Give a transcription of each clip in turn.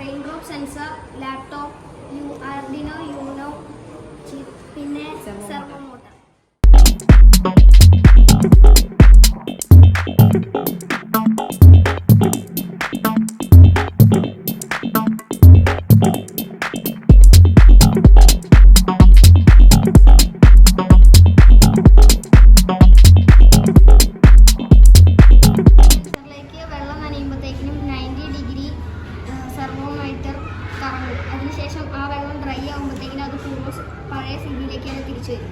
റെയിൻഡ്രോപ്പ് sensor, laptop, Arduino Uno chip, പിന്നെ servo motor. അതിനുശേഷം ആ വെള്ളം ഡ്രൈ ആകുമ്പോഴത്തേക്കിനും അത് പഴയ സ്ഥിതിയിലേക്ക് തന്നെ തിരിച്ചു വരും.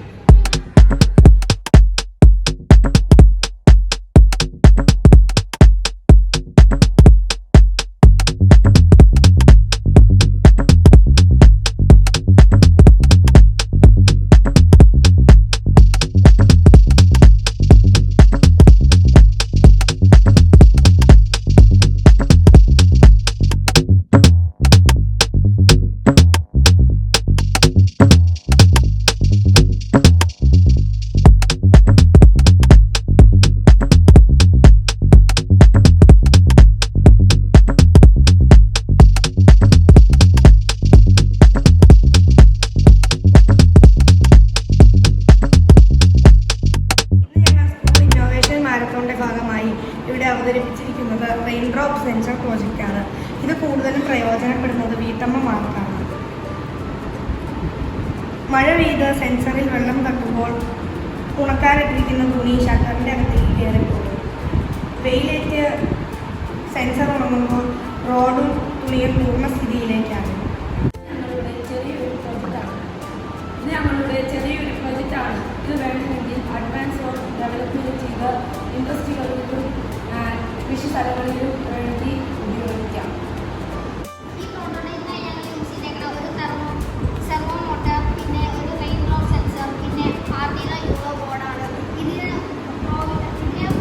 ഭാഗമായി ഇവിടെ അവതരിപ്പിച്ചിരിക്കുന്നത് റെയിൻഡ്രോപ്പ് സെൻസർ പ്രോജക്റ്റാണ്. ഇത് കൂടുതലും പ്രയോജനപ്പെടുന്നത് വീട്ടമ്മമാർക്കാണ്. മഴ പെയ്ത് സെൻസറിൽ വെള്ളം തട്ടുമ്പോൾ ഉണക്കാനിട്ടിരിക്കുന്ന തുണി ഷട്ടറിൻ്റെ അകത്തേക്ക് കയറിപ്പോകും. വെയിലേറ്റ് സെൻസർ ഉണങ്ങുമ്പോൾ റോഡും തുണിയും പൂർണ്ണസ്ഥിതിയിലേക്കാണ്. ഞങ്ങളുടെ ചെറിയൊരു പ്രൊജക്റ്റാണ്. ഇത് വേണമെങ്കിൽ അഡ്വാൻസ് റോഡ് ഡെവലപ്മെൻറ്റ് ചെയ്ത് ഇൻഡസ്ട്രികളിലും കൃഷി സ്ഥലങ്ങളിലും വേണ്ടി ഉപയോഗിക്കാം. ഈ പ്രോട്ടോടൈപ്പിനായി ഞങ്ങൾ യൂസ് ചെയ്തേക്കുന്ന ഒരു സെർവോ മോട്ടർ, പിന്നെ ഒരു റെയിൻഡ്രോപ്പ് സെൻസർ, പിന്നെ ആർഡിനോ യൂണോ ബോർഡാണ്. ഇതിന്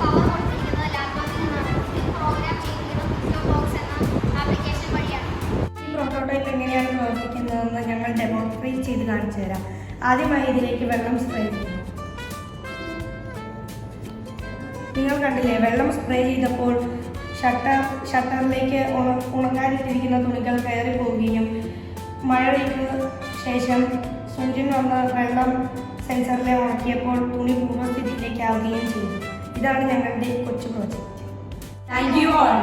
പവർ കൊടുത്തിരിക്കുന്നത് ലാപ്ടോപ്പിൽ നിന്നാണ്. ഇത് പ്രോഗ്രാം ചെയ്തിരിക്കുന്നത് വിൻഡോ ബോക്സ് എന്ന ആപ്ലിക്കേഷൻ വഴിയാണ്. ഈ പ്രോട്ടോടൈപ്പ് എങ്ങനെയാണ് പ്രവർത്തിക്കുന്നതെന്ന് ഞങ്ങൾ ഡെമോൺസ്ട്രേറ്റ് ചെയ്ത് കാണിച്ചു തരാം. ആദ്യമായി ഇതിലേക്ക് വെള്ളം സ്പ്രേ ചെയ്യും. നിങ്ങൾ കണ്ടില്ലേ, വെള്ളം സ്പ്രേ ചെയ്തപ്പോൾ ഷട്ടറിലേക്ക് ഉണങ്ങാനിട്ടിരിക്കുന്ന തുണികൾ കയറി പോവുകയും മഴ പെയ്ത ശേഷം സൂര്യൻ വന്ന് വെള്ളം സെൻസറിലെ ഉണക്കിയപ്പോൾ തുണി പൂർവ്വസ്ഥിതിയിലേക്കാവുകയും ചെയ്തു. ഇതാണ് ഞങ്ങളുടെ കൊച്ചു പ്രോജക്റ്റ്. Thank you all.